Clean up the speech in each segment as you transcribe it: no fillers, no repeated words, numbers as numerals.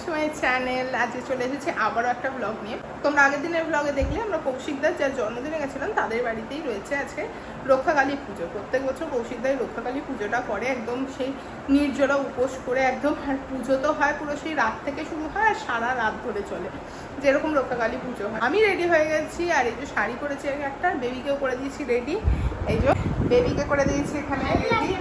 To my channel. আজকে চলে এসেছি আবারও একটা ব্লগ নিয়ে। তোমরা আগের দিনের ব্লগে দেখলে আমরা কৌশিকদার যার জন্মদিনে গেছিলাম তাদের বাড়িতেই রয়েছে আজকে রক্ষাকালী পুজো। প্রত্যেক বছর কৌশিকদার রক্ষাকালী পুজোটা করে একদম সেই নির্জলা উপোস করে একদম। আর পুজো তো হয় পুরো সেই রাত থেকে শুরু হয় আর সারা রাত ধরে চলে, যেরকম রক্ষাকালী পুজো হয়। আমি রেডি হয়ে গেছি আর এই যে শাড়ি পরেছি একটা, বেবিকেও করে দিয়েছি রেডি। এই যে বেবিকে করে দিয়েছি এখানে রেডি।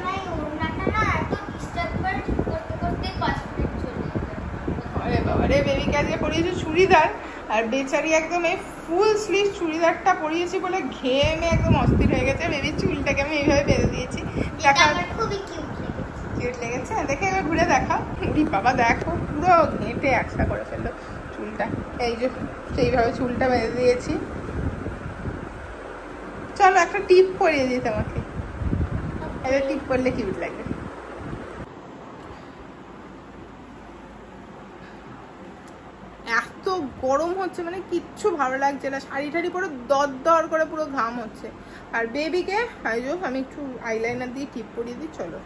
আরে বাবা রে, বেবিকে আজকে পরিয়েছি চুড়িদার আর বেচারি একদম এই ফুল স্লিভ চুড়িদারটা পরিয়েছি বলে ঘেমে একদম অস্থির হয়ে গেছে। বেবির চুলটাকে আমি এইভাবে বেঁধে দিয়েছি। দেখা খুবই কিউট লেগেছে, দেখে এবার ঘুরে দেখা। উরি বাবা দেখো পুরো ঘেঁটে একসা করে ফেললো চুলটা। এই যে সেইভাবে চুলটা বেঁধে দিয়েছি। চলো একটা টিপ পরিয়ে দিই তোমাকে, এবার টিপ পরলে কিউট লাগবে। এত গরম হচ্ছে মানে কিচ্ছু ভালো লাগছে না, শাড়ি টাড়ি পরে দর করে পুরো ঘাম হচ্ছে। আর বেবিকে আমি একটু আইলাইনার দিয়ে টিপ পরিয়ে দিই। চলো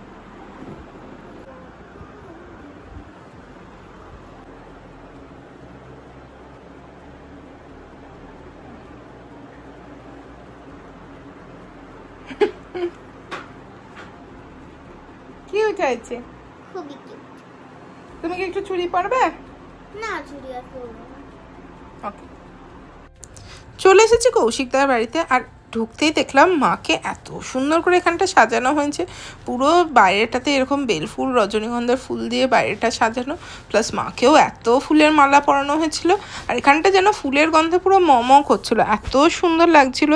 কিউট হয়েছে, খুবই কিউট। তুমি কি একটু চুড়ি পরবে? না, চুড়ি আর পরবো না। ওকে, চলে এসেছি কৌশিকদার বাড়িতে। আর ঢুকতেই দেখলাম মাকে এত সুন্দর করে এখানটা সাজানো হয়েছে। পুরো বাইরেটাতে এরকম বেলফুল রজনীগন্ধার ফুল দিয়ে বাইরেটা সাজানো, প্লাস মাকেও এত ফুলের মালা পরানো হয়েছিল। আর এখানটা যেন ফুলের গন্ধে পুরো মমক হচ্ছিল, এত সুন্দর লাগছিল।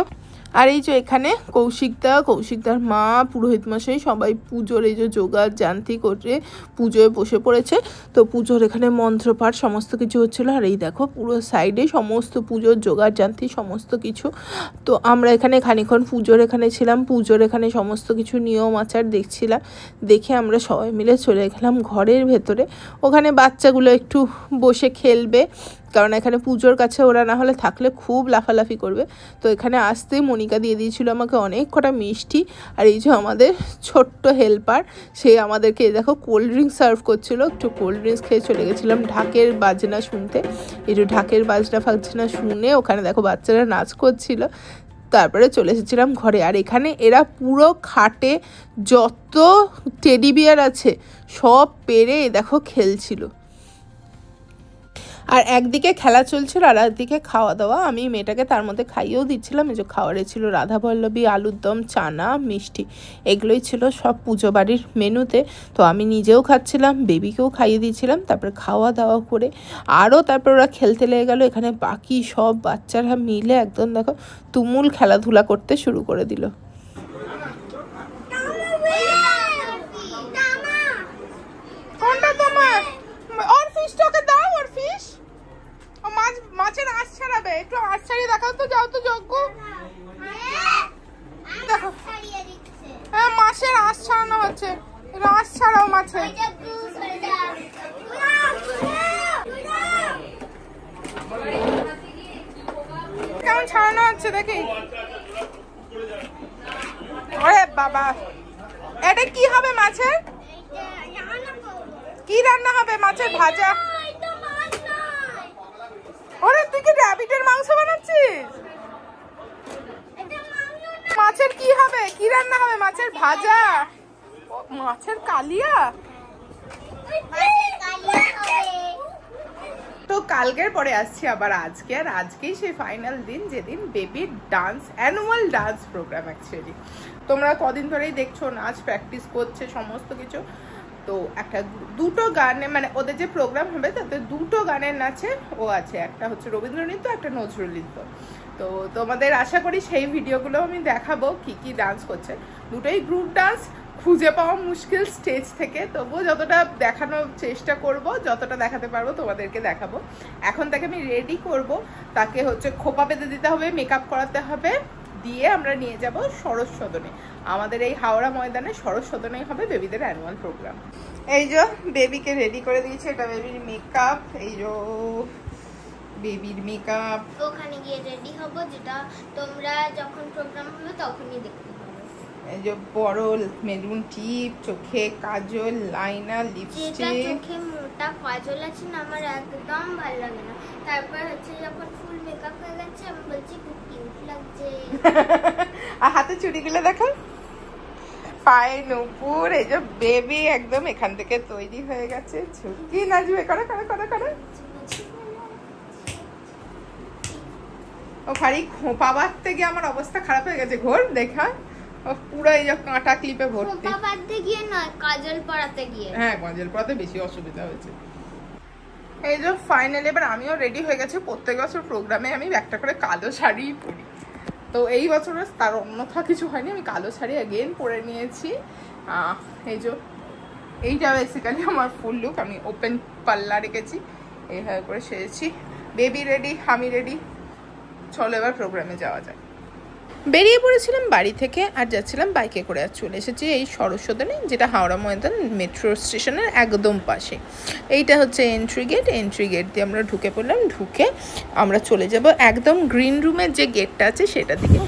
আর এই যে এখানে কৌশিকদার মা, পুরোহিত মশাই সবাই পুজোর এই যে জোগাড় জান্তি করে পুজোয় বসে পড়েছে। তো পুজোর এখানে মন্ত্রপাঠ সমস্ত কিছু হচ্ছিলো। আর এই দেখো পুরো সাইডে সমস্ত পুজোর জোগাড় জান্তি সমস্ত কিছু। তো আমরা এখানে খানিক্ষণ পুজোর এখানে ছিলাম, পুজোর এখানে সমস্ত কিছু নিয়ম আচার দেখছিলাম। দেখে আমরা সবাই মিলে চলে গেলাম ঘরের ভেতরে। ওখানে বাচ্চাগুলো একটু বসে খেলবে, কারণ এখানে পুজোর কাছে ওরা না হলে থাকলে খুব লাফালাফি করবে। তো এখানে আসতেই মনিকা দিয়ে দিয়েছিল আমাকে অনেক কটা মিষ্টি। আর এই যে আমাদের ছোট্ট হেল্পার, সে আমাদেরকে দেখো কোল্ড ড্রিঙ্কস সার্ভ করছিল। একটু কোল্ড ড্রিঙ্কস খেয়ে চলে গেছিলাম ঢাকের বাজনা শুনতে। একটু ঢাকের বাজনা শুনে ওখানে দেখো বাচ্চারা নাচ করছিল। তারপরে চলে এসেছিলাম ঘরে। আর এখানে এরা পুরো খাটে যত টেডি বিয়ার আছে সব পেরে দেখো খেলছিল। আর একদিকে খেলা চলছিল আর একদিকে খাওয়া দাওয়া। আমি মেয়েটাকে তার মধ্যে খাইয়েও দিচ্ছিলাম। এই যে খাওয়ারে ছিল রাধাবল্লভী, আলুর দম, চানা, মিষ্টি, এগুলোই ছিল সব পুজো বাড়ির মেনুতে। তো আমি নিজেও খাচ্ছিলাম, বেবিকেও খাইয়ে দিয়েছিলাম। তারপরে খাওয়া দাওয়া করে আরও তারপর ওরা খেলতে লেগে গেলো। এখানে বাকি সব বাচ্চারা মিলে একদম দেখো তুমুল খেলাধুলা করতে শুরু করে দিল। কোনটা তোমার? ওর ফিশটাকে দাও, ওর ফিশ। ও মাছের আঁশ ছাড়াবে, একটু আঁশ ছাড়িয়ে দেখাও তো, যাও তো যজ্ঞ। দেখো হ্যাঁ, মাছের আঁশ ছাড়ানো হচ্ছে। আঁশ ছাড়াও মাছে। কেমন ছাড়ানো হচ্ছে দেখি। ওরে বাবা, এটা কি হবে মাছের? কি রান্না হবে? মাছের ভাজা? ওরে তুই কি র‍্যাবিটের মাংস বানাচ্ছিস? মাছের কি হবে? কি রান্না হবে? মাছের ভাজা? মাছের কালিয়া? তো কালকের পরে আসছি আবার আজকে। আর আজকেই সেই ফাইনাল দিন যেদিন বেবির dance, annual dance program. Actually তোমরা কদিন ধরেই দেখছো নাচ প্র্যাকটিস করছে সমস্ত কিছু। তো একটা দুটো গানে মানে ওদের যে প্রোগ্রাম হবে তাতে দুটো গানের নাচে ও আছে, একটা হচ্ছে রবীন্দ্রনৃত্য, একটা নজরুল নৃত্য। তো তোমাদের আশা করি সেই ভিডিওগুলো আমি দেখাবো কি কি ডান্স করছে। দুটোই গ্রুপ ডান্স, খুঁজে পাওয়া মুশকিল স্টেজ থেকে। তবুও যতটা দেখানোর চেষ্টা করব, যতটা দেখাতে পারবো তোমাদেরকে দেখাবো। এখন তাকে আমি রেডি করব, তাকে হচ্ছে খোপা বেঁধে দিতে হবে, মেকআপ করাতে হবে, দিয়ে আমরা নিয়ে যাব সরস সদনে। আমাদের এই হাওড়া ময়দানে সরস সদনেই হবে বেবিদের অ্যানুয়াল প্রোগ্রাম। এই যে বেবিকে রেডি করে দিয়েছে, এটা বেবির মেকআপ। এই যে বেবির মেকআপ, ওখানে গিয়ে রেডি হব, যেটা তোমরা যখন প্রোগ্রাম হবে তখনই দেখতে পাবে। এই যে বড় মেরুন টিপ, চোখে কাজল, লাইনার, লিপস্টিক। চোখে মোটা কাজল আছে না, আমার একদম ভালো লাগে না। তারপর হচ্ছে যখন ফুল মেকআপ হয়ে গেছে আমি বলছি খুব কিউট লাগছে। আর হাতে চুড়িগুলো দেখো, পায়ে নূপুর, এই যে বেবি একদম এখান থেকে তৈরি হয়ে গেছে। ঝুঁকি নাচবে, করো করো করো করো। ও ভারী খোঁপা বাঁধতে গিয়ে আমার অবস্থা খারাপ হয়ে গেছে। ঘোর দেখা, পুরো এই যে কাঁটা ক্লিপে ভর্তি। খোঁপা বাঁধতে গিয়ে নয়, কাজল পরাতে গিয়ে। হ্যাঁ, কাজল পরাতে বেশি অসুবিধা হয়েছে। এই যে ফাইনালি এবার আমিও রেডি হয়ে গেছি। প্রত্যেক বছর প্রোগ্রামে আমি একটা করে কালো শাড়ি পরি, তো এই বছর তার অন্যথা কিছু হয়নি, আমি কালো শাড়ি অ্যাগেন পরে নিয়েছি। এই যে এইটা বেসিক্যালি আমার ফুল লুক, আমি ওপেন পাল্লা রেখেছি, এইভাবে করে সেরেছি। বেবি রেডি, আমি রেডি, চলো এবার প্রোগ্রামে যাওয়া যায়। বেরিয়ে পড়েছিলাম বাড়ি থেকে, আর যাচ্ছিলাম বাইকে করে। আর চলে এসেছি এই সরস্বতী, যেটা হাওড়া ময়দান মেট্রো স্টেশনের একদম পাশে। এইটা হচ্ছে এন্ট্রি গেট। এন্ট্রি গেট দিয়ে আমরা ঢুকে পড়লাম। ঢুকে আমরা চলে যাব একদম গ্রিন রুমের যে গেটটা আছে সেটা দিকে।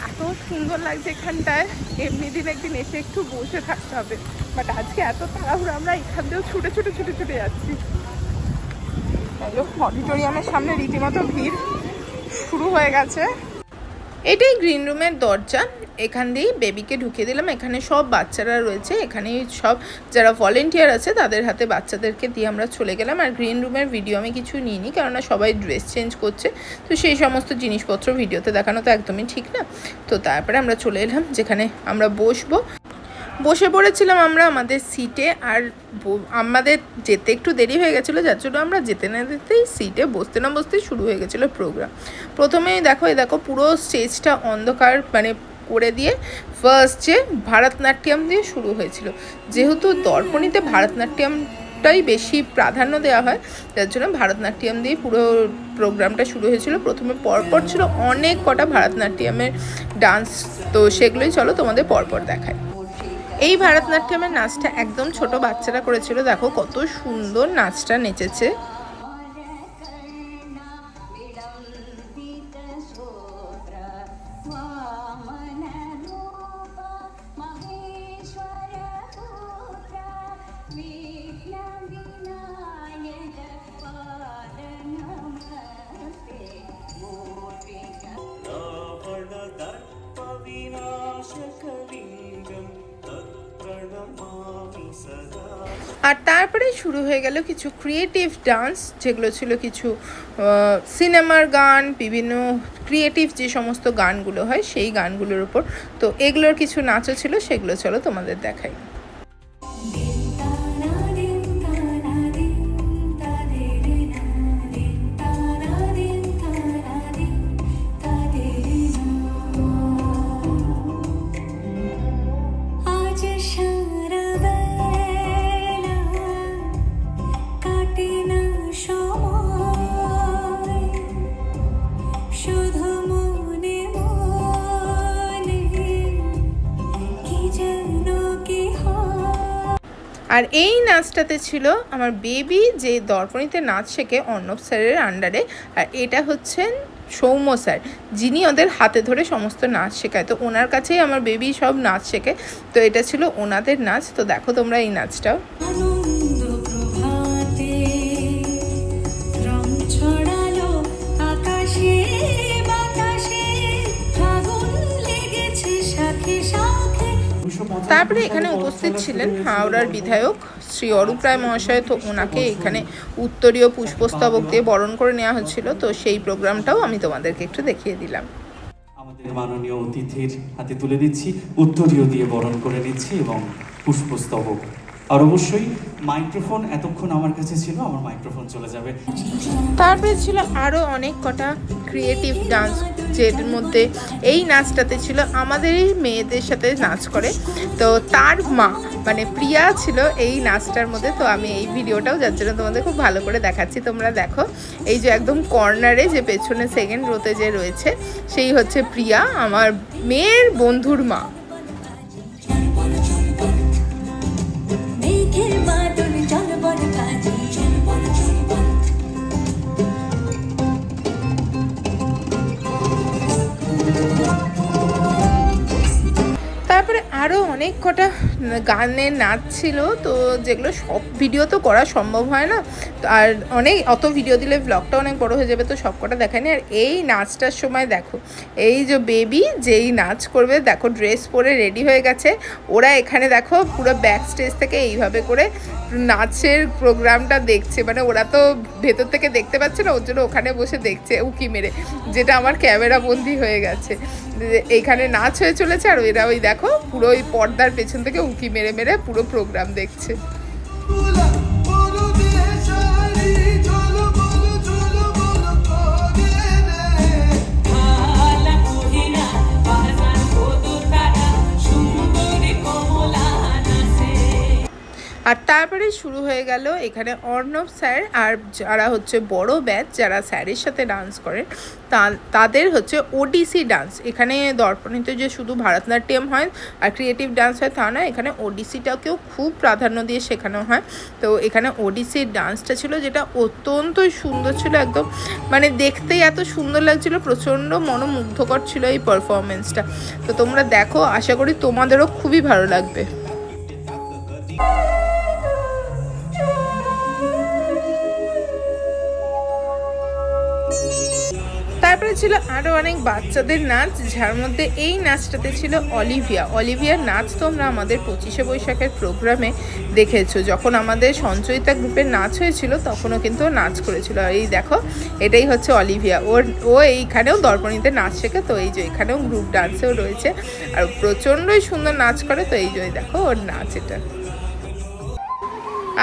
এত সুন্দর লাগছে এখানটায়। এমনি দিন একদিন এসে একটু বসে থাকতে হবে, বাট আজকে এত তাড়াহুড়ো, আমরা এখান দিয়েও ছুটে ছুটে ছুটে ছুটে যাচ্ছি। অডিটোরিয়ামের সামনে রীতিমতো ভিড় শুরু হয়ে গেছে। এটাই গ্রিন রুমের দরজা, এখান দিয়েই বেবিকে ঢুকিয়ে দিলাম। এখানে সব বাচ্চারা রয়েছে, এখানে সব যারা ভলেন্টিয়ার আছে তাদের হাতে বাচ্চাদেরকে দিয়ে আমরা চলে গেলাম। আর গ্রিন রুমের ভিডিও আমি কিছু নিইনি, কেননা সবাই ড্রেস চেঞ্জ করছে, তো সেই সমস্ত জিনিসপত্র ভিডিওতে দেখানো তো একদমই ঠিক না। তো তারপরে আমরা চলে এলাম যেখানে আমরা বসবো। বসে পড়েছিলাম আমরা আমাদের সিটে। আর আমাদের যেতে একটু দেরি হয়ে গেছিলো, যার জন্য আমরা যেতে না যেতেই সিটে বসতে না বসতেই শুরু হয়ে গেছিলো প্রোগ্রাম। প্রথমেই দেখো পুরো স্টেজটা অন্ধকার মানে করে দিয়ে ফার্স্টে ভারতনাট্যম দিয়ে শুরু হয়েছিল। যেহেতু দর্পণীতে ভারতনাট্যমটাই বেশি প্রাধান্য দেওয়া হয়, যার জন্য ভারতনাট্যম দিয়ে পুরো প্রোগ্রামটা শুরু হয়েছিল। প্রথমে পরপর ছিল অনেক কটা ভারতনাট্যমের ডান্স, তো সেগুলোই চলো তোমাদের পরপর দেখায়। এই ভারতনাট্যমের নাচটা একদম ছোট বাচ্চারা করেছিল। দেখো কত সুন্দর নাচটা নেচেছে। আর তারপরে শুরু হয়ে গেল কিছু ক্রিয়েটিভ ডান্স, যেগুলো ছিল কিছু সিনেমার গান, বিভিন্ন ক্রিয়েটিভ যে সমস্ত গানগুলো হয় সেই গানগুলোর উপর। তো এগুলোর কিছু নাচও ছিল, সেগুলো চলো তোমাদের দেখাই। আর এই নাচটাতে ছিল আমার বেবি, যে দর্পণীতে নাচ শেখে অর্ণব স্যারের আন্ডারে। আর এটা হচ্ছেন সৌম্য স্যার, যিনি ওদের হাতে ধরে সমস্ত নাচ শেখায়। তো ওনার কাছেই আমার বেবি সব নাচ শেখে, তো এটা ছিল ওনাদের নাচ। তো দেখো তোমরা এই নাচটাও। তারপরে এখানে উপস্থিত ছিলেন হাওড়ার বিধায়ক শ্রী অরূপ রায় মহাশয়। তো ওনাকে এখানে উত্তরীয় পুষ্পস্তবক দিয়ে বরণ করে নেওয়া হচ্ছিল। তো সেই প্রোগ্রামটাও আমি তোমাদেরকে একটু দেখিয়ে দিলাম। আমাদের মাননীয় অতিথির হাতে তুলে দিচ্ছি, উত্তরীয় দিয়ে বরণ করে নিচ্ছি এবং পুষ্পস্তবক। আর অবশ্যই মাইক্রোফোন এতক্ষণ আমার কাছে ছিল, আমার মাইক্রোফোন চলে যাবে। তারপরে ছিল আরও অনেক কটা ক্রিয়েটিভ ডান্স, যের মধ্যে এই নাচটাতে ছিল আমাদেরই মেয়েদের সাথে নাচ করে। তো তার মা মানে প্রিয়া ছিল এই নাচটার মধ্যে। তো আমি এই ভিডিওটাও যার জন্য তোমাদের খুব ভালো করে দেখাচ্ছি, তোমরা দেখো। এই যে একদম কর্নারে যে পেছনে সেকেন্ড রোতে যে রয়েছে, সেই হচ্ছে প্রিয়া, আমার মেয়ের বন্ধুর মা। আরও অনেক কটা গানের নাচ ছিল, তো যেগুলো সব ভিডিও তো করা সম্ভব হয় না, তো আর অত ভিডিও দিলে ব্লগটা অনেক বড় হয়ে যাবে, তো সব কটা দেখায়নি। আর এই নাচটার সময় দেখো এই যে বেবি যেই নাচ করবে দেখো ড্রেস পরে রেডি হয়ে গেছে, ওরা এখানে দেখো পুরো ব্যাক স্টেজ থেকে এইভাবে করে নাচের প্রোগ্রামটা দেখছে, মানে ওরা তো ভেতর থেকে দেখতে পাচ্ছে না, ওর জন্য ওখানে বসে দেখছে উকি মেরে, যেটা আমার ক্যামেরা বন্দি হয়ে গেছে। এইখানে নাচ হয়ে চলেছে আর এরা ওই দেখো পুরো ওই পর্দার পেছন থেকে উকি মেরে মেরে পুরো প্রোগ্রাম দেখছে। আর তারপরে শুরু হয়ে গেল এখানে অর্ণব স্যার আর যারা হচ্ছে বড় ব্যাচ যারা স্যারের সাথে ডান্স করেন তাদের হচ্ছে ওডিসি ডান্স। এখানে দর্পণীতে যে শুধু ভারতনাট্যম হয় আর ক্রিয়েটিভ ডান্স হয় তা না, এখানে ওডিসিটাকেও খুব প্রাধান্য দিয়ে শেখানো হয়। তো এখানে ওডিসি ডান্সটা ছিল যেটা অত্যন্তই সুন্দর ছিল, একদম মানে দেখতেই এত সুন্দর লাগছিল, প্রচণ্ড মনোমুগ্ধকর ছিল এই পারফরমেন্সটা। তো তোমরা দেখো, আশা করি তোমাদেরও খুবই ভালো লাগবে। তারপরে ছিল আরও অনেক বাচ্চাদের নাচ, যার মধ্যে এই নাচটাতে ছিল অলিভিয়ার নাচ তোমরা আমাদের 25শে বৈশাখের প্রোগ্রামে দেখেছো, যখন আমাদের সঞ্চয়িতা গ্রুপের নাচ হয়েছিল তখনও কিন্তু নাচ করেছিল। আর এই দেখো এটাই হচ্ছে অলিভিয়া, ও এইখানেও দর্পণীতে নাচ শেখে, তো এই যে এখানেও গ্রুপ ডান্সেও রয়েছে আর প্রচণ্ডই সুন্দর নাচ করে। তো এই যে দেখো ওর নাচ এটা।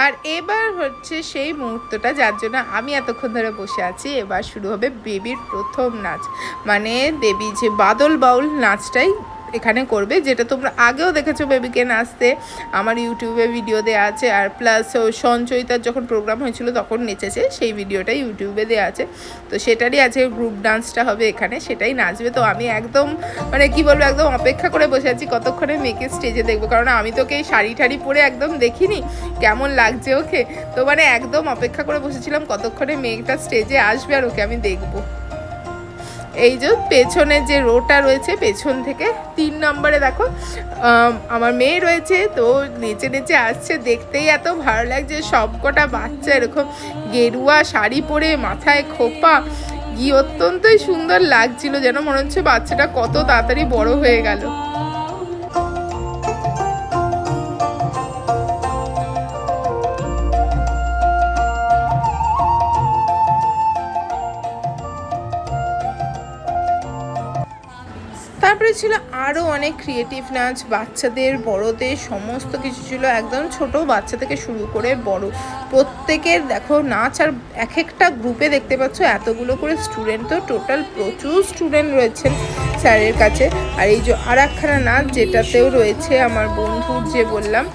আর এবার হচ্ছে সেই মুহূর্তটা যার জন্য আমি এতক্ষণ ধরে বসে আছি, এবার শুরু হবে বেবির প্রথম নাচ, মানে বেবি যে বাদল বাউল নাচটাই এখানে করবে, যেটা তোমরা আগেও দেখেছো বেবিকে নাচতে, আমার ইউটিউবে ভিডিও দেওয়া আছে। আর প্লাস সঞ্চয়িতার যখন প্রোগ্রাম হয়েছিল তখন নেচেছে, সেই ভিডিওটা ইউটিউবে দেওয়া আছে। তো সেটারই আছে গ্রুপ ডান্সটা হবে এখানে, সেটাই নাচবে। তো আমি একদম মানে কি বলবো, একদম অপেক্ষা করে বসে আছি কতক্ষণে মেয়েকে স্টেজে দেখবো, কারণ আমি তোকে এই শাড়ি ঠাড়ি পরে একদম দেখিনি কেমন লাগছে ওকে, তো মানে একদম অপেক্ষা করে বসেছিলাম কতক্ষণে মেয়েটা স্টেজে আসবে আর ওকে আমি দেখবো। এই যে পেছনে যে রোটা রয়েছে পেছন থেকে 3 নম্বরে দেখো আমার মেয়ে রয়েছে, তো নেচে নেচে আসছে, দেখতেই এত ভালো লাগছে। সবকটা বাচ্চা এরকম গেরুয়া শাড়ি পরে, মাথায় খোপা, অত্যন্তই সুন্দর লাগছিল, যেন মনে হচ্ছে বাচ্চাটা কত তাড়াতাড়ি বড় হয়ে গেল। তারপরে ছিল আরও অনেক ক্রিয়েটিভ নাচ, বাচ্চাদের বড়দের সমস্ত কিছু ছিল, একদম ছোট বাচ্চা থেকে শুরু করে বড় প্রত্যেকের দেখো নাচ। আর এক একটা গ্রুপে দেখতে পাচ্ছ এতগুলো করে স্টুডেন্ট, তো টোটাল প্রচুর স্টুডেন্ট রয়েছেন স্যারের কাছে। আর এই যে আর একখানা নাচ যেটাতেও রয়েছে আমার বন্ধুর, যে বললাম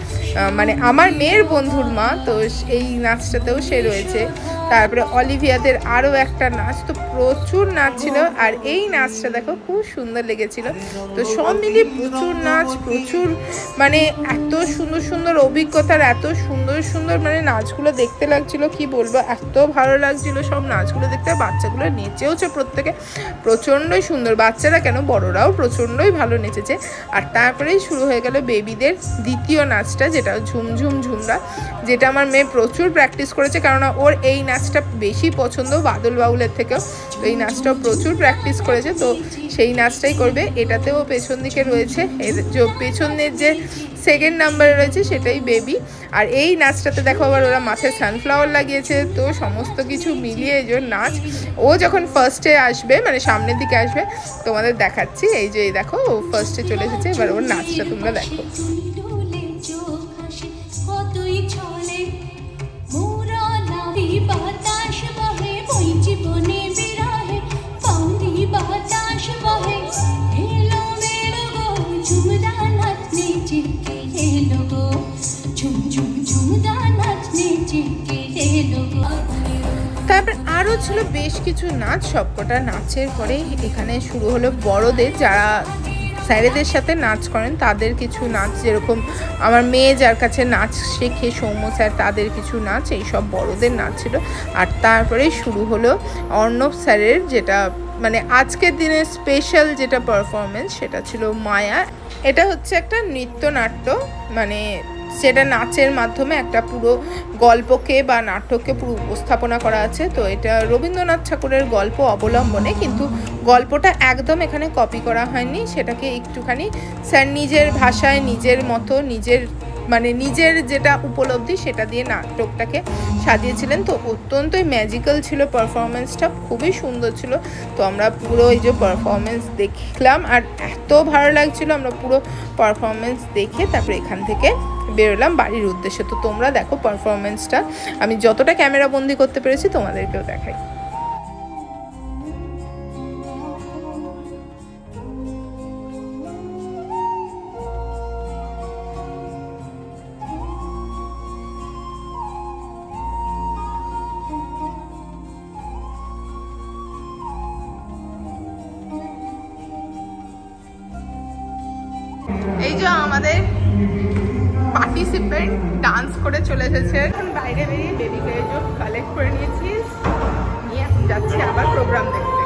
মানে আমার মেয়ের বন্ধুর মা, তো এই নাচটাতেও সে রয়েছে। তারপরে অলিভিয়াদের আরও একটা নাচ, তো প্রচুর নাচ ছিল। আর এই নাচটা দেখো খুব সুন্দর লেগেছিল। তো সব মিলিয়ে প্রচুর নাচ, প্রচুর মানে এত সুন্দর সুন্দর অভিজ্ঞতার, এত সুন্দর সুন্দর মানে নাচগুলো দেখতে লাগছিল, কি বলবো, এত ভালো লাগছিল সব নাচগুলো দেখতে। বাচ্চাগুলো নেচেওছে প্রত্যেকে, প্রচণ্ডই সুন্দর, বাচ্চারা কেন বড়রাও প্রচণ্ডই ভালো নেচেছে। আর তারপরেই শুরু হয়ে গেল বেবিদের দ্বিতীয় নাচটা, যেটা ঝুমঝুম ঝুমরা, যেটা আমার মেয়ে প্রচুর প্র্যাকটিস করেছে, কারণ ওর এই নাচটা বেশি পছন্দ বাদল বাউলের থেকেও, তো এই নাচটাও প্রচুর প্র্যাকটিস করেছে, তো সেই নাচটাই করবে। এটাতেও পেছন দিকে রয়েছে, পেছনের যে 2nd নাম্বারে রয়েছে সেটাই বেবি। আর এই নাচটাতে দেখো আবার ওরা মাথায় সানফ্লাওয়ার লাগিয়েছে, তো সমস্ত কিছু মিলিয়ে এই যে নাচ। ও যখন ফার্স্টে আসবে মানে সামনের দিকে আসবে তোমাদের দেখাচ্ছি, এই যে এই দেখো ও ফার্স্টে চলে এসেছে, এবার ওর নাচটা তোমরা দেখো। তারপর আরও ছিল বেশ কিছু নাচ, সবকটা নাচের পরে এখানে শুরু হলো বড়দের, যারা স্যারেদের সাথে নাচ করেন তাদের কিছু নাচ, যেরকম আমার মেয়ে যার কাছে নাচ শেখে সৌম্য স্যার, তাদের কিছু নাচ, এইসব বড়দের নাচ ছিল। আর তারপরে শুরু হলো অর্ণব স্যারের, যেটা মানে আজকের দিনের স্পেশাল যেটা পারফরমেন্স সেটা ছিল মায়া। এটা হচ্ছে একটা নৃত্যনাট্য, মানে সেটা নাচের মাধ্যমে একটা পুরো গল্পকে বা নাটককে পুরো উপস্থাপনা করা আছে। তো এটা রবীন্দ্রনাথ ঠাকুরের গল্প অবলম্বনে, কিন্তু গল্পটা একদম এখানে কপি করা হয়নি, সেটাকে একটুখানি স্যার নিজের ভাষায় নিজের মতো নিজের যেটা উপলব্ধি সেটা দিয়ে নাটকটাকে সাজিয়েছিলেন। তো অত্যন্তই ম্যাজিক্যাল ছিল পারফরমেন্সটা, খুবই সুন্দর ছিল। তো আমরা পুরো এই যে পারফরমেন্স দেখলাম আর এত ভালো লাগছিল, আমরা পুরো পারফরমেন্স দেখে তারপরে এখান থেকে বেরোলাম বাড়ির উদ্দেশ্যে। তো তোমরা দেখো পারফরমেন্সটা, আমি যতটা ক্যামেরা বন্দি করতে পেরেছি তোমাদেরকেও দেখাই। এই যে আমাদের পার্টিসিপেন্ট ডান্স করে চলে এসেছে, এখন বাইরে বেরিয়ে বেবিকে কালেক্ট করে নিয়েছিস, নিয়ে যাচ্ছি আবার প্রোগ্রাম দেখতে।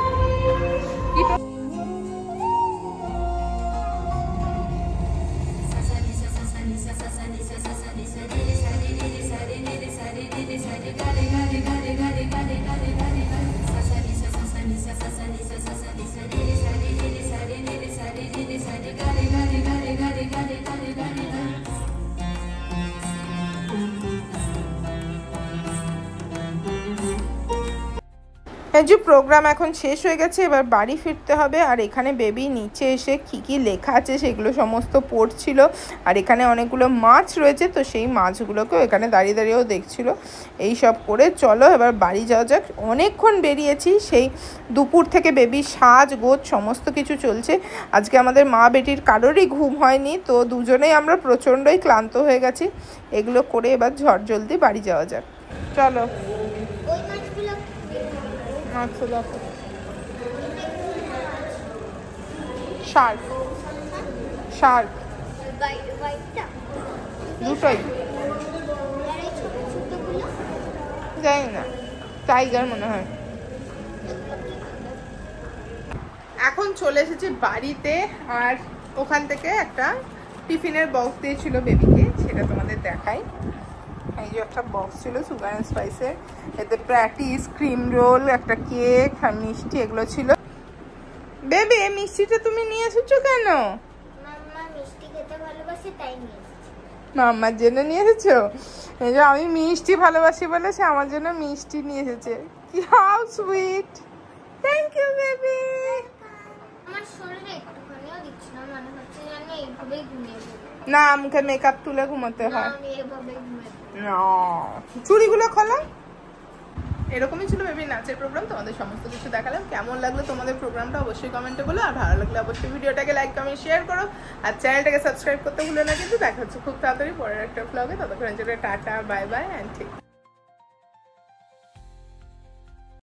এই যে প্রোগ্রাম এখন শেষ হয়ে গেছে, এবার বাড়ি ফিরতে হবে। আর এখানে বেবি নিচে এসে কী লেখা আছে সেগুলো সমস্ত পড়ছিল। আর এখানে অনেকগুলো মাছ রয়েছে, তো সেই মাছগুলোকেও এখানে দাঁড়িয়ে দাঁড়িয়েও দেখছিল। এই সব করে চলো এবার বাড়ি যাওয়া যাক। অনেকক্ষণ বেরিয়েছি, সেই দুপুর থেকে বেবির সাজ গোজ সমস্ত কিছু চলছে। আজকে আমাদের মা বেটির কারোরই ঘুম হয়নি, তো দুজনেই আমরা প্রচণ্ডই ক্লান্ত হয়ে গেছি। এগুলো করে এবার ঝড় জলদি বাড়ি যাওয়া যাক, চলো। শার্ক শার্ক দুটোই জানি না, টাইগার মনে হয়। এখন চলে এসেছি বাড়িতে, আর ওখান থেকে একটা টিফিনের বক্স দিয়েছিল বেবিকে, সেটা তোমাদের দেখাই। এই যে একটা বক্স ছিল সুগার অ্যান্ড স্পাইসের, এতে প্যাটিস, ক্রিম রোল, একটা কেক আর মিষ্টি এগুলো ছিল। বেবি এই মিষ্টিটা তুমি নিয়ে এসেছো কেন? মাম্মা মিষ্টি খেতে ভালোবাসে তাই নিয়ে এসেছি। মাম্মার জন্য নিয়ে এসেছো? এই যে আমি মিষ্টি ভালোবাসি বলে সে আমার জন্য মিষ্টি নিয়ে এসেছে। কি how sweet, thank you baby. আমার শরীরে একটুখানিও দিচ্ছি না, মনে হচ্ছে যেন এইভাবেই ঘুমিয়ে পড়ব। না, মুখে মেকআপ তুলে ঘুমাতে হয়। আমি এইভাবেই ঘুমিয়ে পড়ব। না, চুড়িগুলো খোলা। এরকমই ছিল বেবি নাচের প্রোগ্রাম, তোমাদের সমস্ত কিছু দেখালাম। কেমন লাগলো তোমাদের প্রোগ্রামটা অবশ্যই কমেন্টে বলো, আর ভালো লাগলে অবশ্যই ভিডিওটাকে লাইক কমেন্ট শেয়ার করো, আর চ্যানেলটাকে সাবস্ক্রাইব করতে ভুলো না। কিন্তু দেখা হচ্ছে খুব তাড়াতাড়ি পরের একটা ব্লগে। ততক্ষণের জন্য টাটা, বাই বাই অ্যান্ড ঠিক।